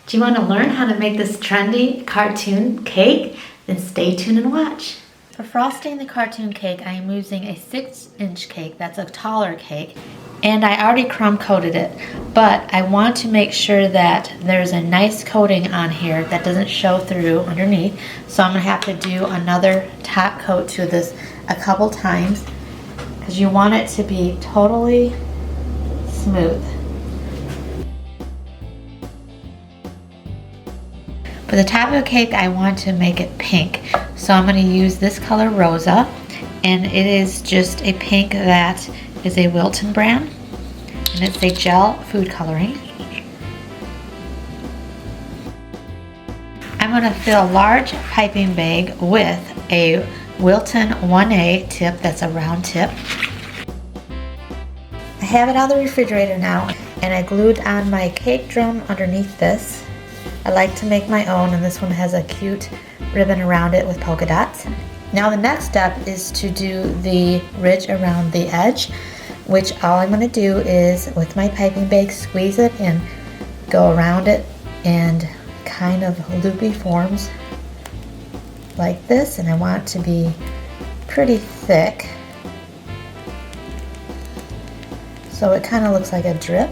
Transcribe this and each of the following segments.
Do you want to learn how to make this trendy cartoon cake? Then stay tuned and watch. For frosting the cartoon cake, I am using a 6-inch cake. That's a taller cake. And I already crumb coated it, but I want to make sure that there's a nice coating on here that doesn't show through underneath. So I'm gonna have to do another top coat to this a couple times because you want it to be totally smooth. For the top of the cake, I want to make it pink. So I'm going to use this color Rosa, and it is just a pink that is a Wilton brand, and it's a gel food coloring. I'm going to fill a large piping bag with a Wilton 1A tip, that's a round tip. I have it out of the refrigerator now, and I glued on my cake drum underneath this. I like to make my own, and this one has a cute ribbon around it with polka dots. Now the next step is to do the ridge around the edge, which all I'm going to do is with my piping bag squeeze it and go around it and kind of loopy forms like this, and I want it to be pretty thick so it kind of looks like a drip.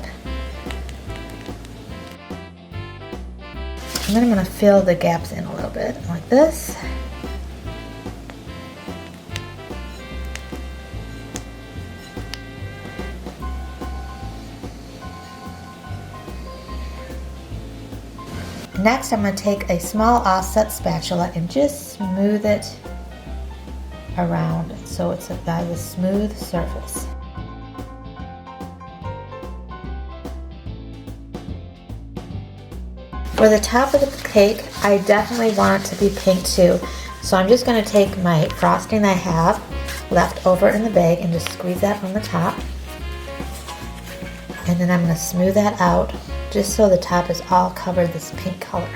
And then I'm going to fill the gaps in a little bit, like this. Next, I'm going to take a small offset spatula and just smooth it around so it's got a smooth surface. For the top of the cake, I definitely want it to be pink too. So I'm just going to take my frosting that I have left over in the bag and just squeeze that from the top. And then I'm going to smooth that out just so the top is all covered this pink color.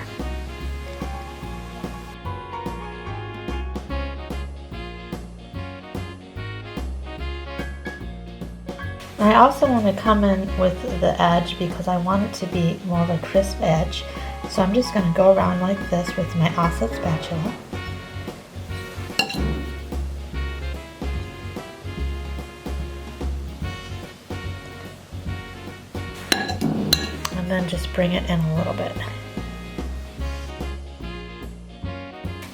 I also want to come in with the edge because I want it to be more of a crisp edge. So I'm just going to go around like this with my offset spatula. And then just bring it in a little bit.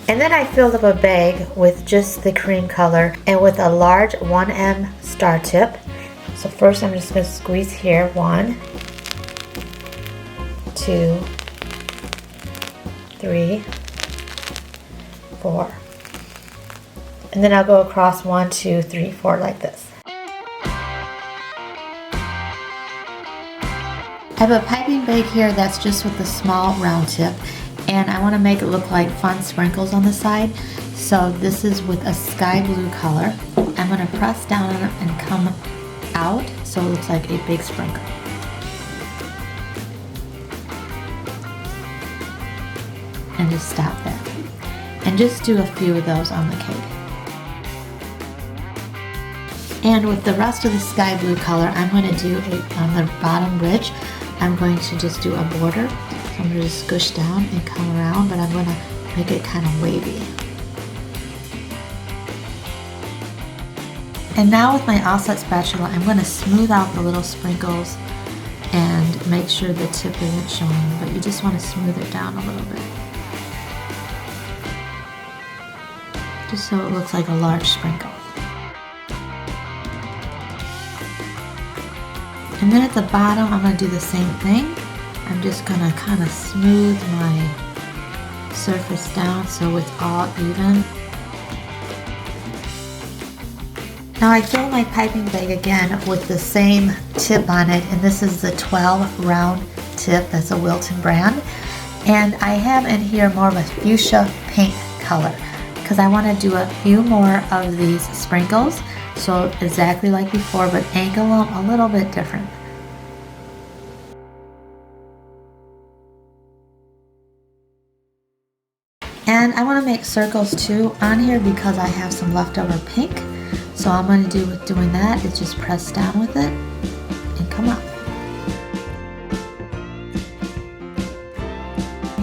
And then I filled up a bag with just the cream color and with a large 1M star tip. So first I'm just going to squeeze here, 1, 2, 3, 4. And then I'll go across 1, 2, 3, 4 like this. I have a piping bag here that's just with a small round tip, and I want to make it look like fun sprinkles on the side. So this is with a sky blue color. I'm going to press down on it and come out so it looks like a big sprinkle. And just stop there. And just do a few of those on the cake. And with the rest of the sky blue color, I'm going to do on the bottom ridge, I'm going to just do a border. So I'm going to just squish down and come around, but I'm going to make it kind of wavy. And now with my offset spatula, I'm going to smooth out the little sprinkles and make sure the tip isn't showing, but you just want to smooth it down a little bit. Just so it looks like a large sprinkle. And then at the bottom, I'm going to do the same thing. I'm just going to kind of smooth my surface down so it's all even. Now I fill my piping bag again with the same tip on it, and this is the 12 round tip, that's a Wilton brand. And I have in here more of a fuchsia pink color because I want to do a few more of these sprinkles, so exactly like before, but angle them a little bit different. And I want to make circles too on here because I have some leftover pink. So all I'm going to do with doing that is just press down with it and come up.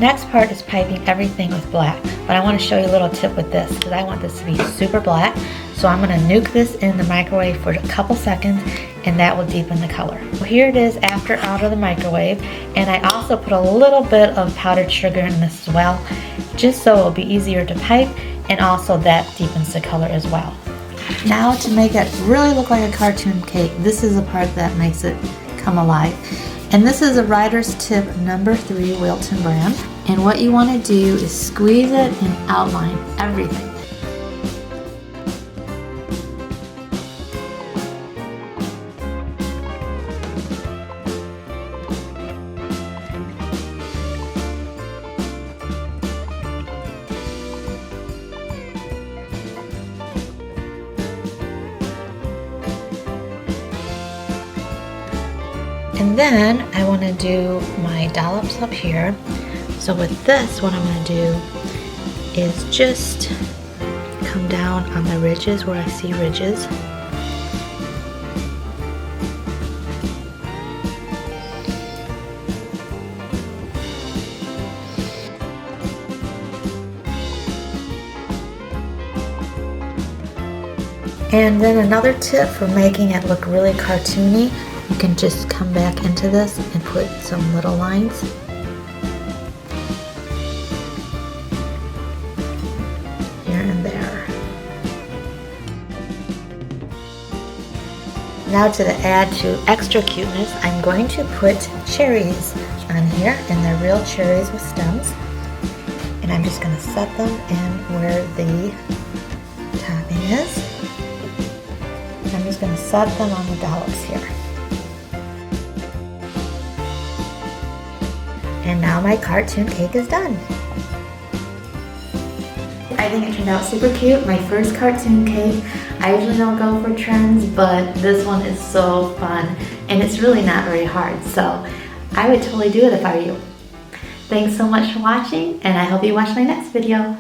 Next part is piping everything with black, but I want to show you a little tip with this because I want this to be super black. So I'm going to nuke this in the microwave for a couple seconds, and that will deepen the color. So here it is after out of the microwave, and I also put a little bit of powdered sugar in this as well, just so it'll be easier to pipe, and also that deepens the color as well. Now to make it really look like a cartoon cake, this is the part that makes it come alive. And this is a Writer's Tip number 3 Wilton brand. And what you want to do is squeeze it and outline everything. And then I want to do my dollops up here. So with this, what I'm going to do is just come down on the ridges where I see ridges. And then another tip for making it look really cartoony, you can just come back into this and put some little lines. Here and there. Now to add to extra cuteness, I'm going to put cherries on here, and they're real cherries with stems. And I'm just going to set them in where the topping is. I'm just going to set them on the dollops here. And now my cartoon cake is done. I think it turned out super cute. My first cartoon cake. I usually don't go for trends, but this one is so fun. And it's really not very hard, so I would totally do it if I were you. Thanks so much for watching, and I hope you watch my next video.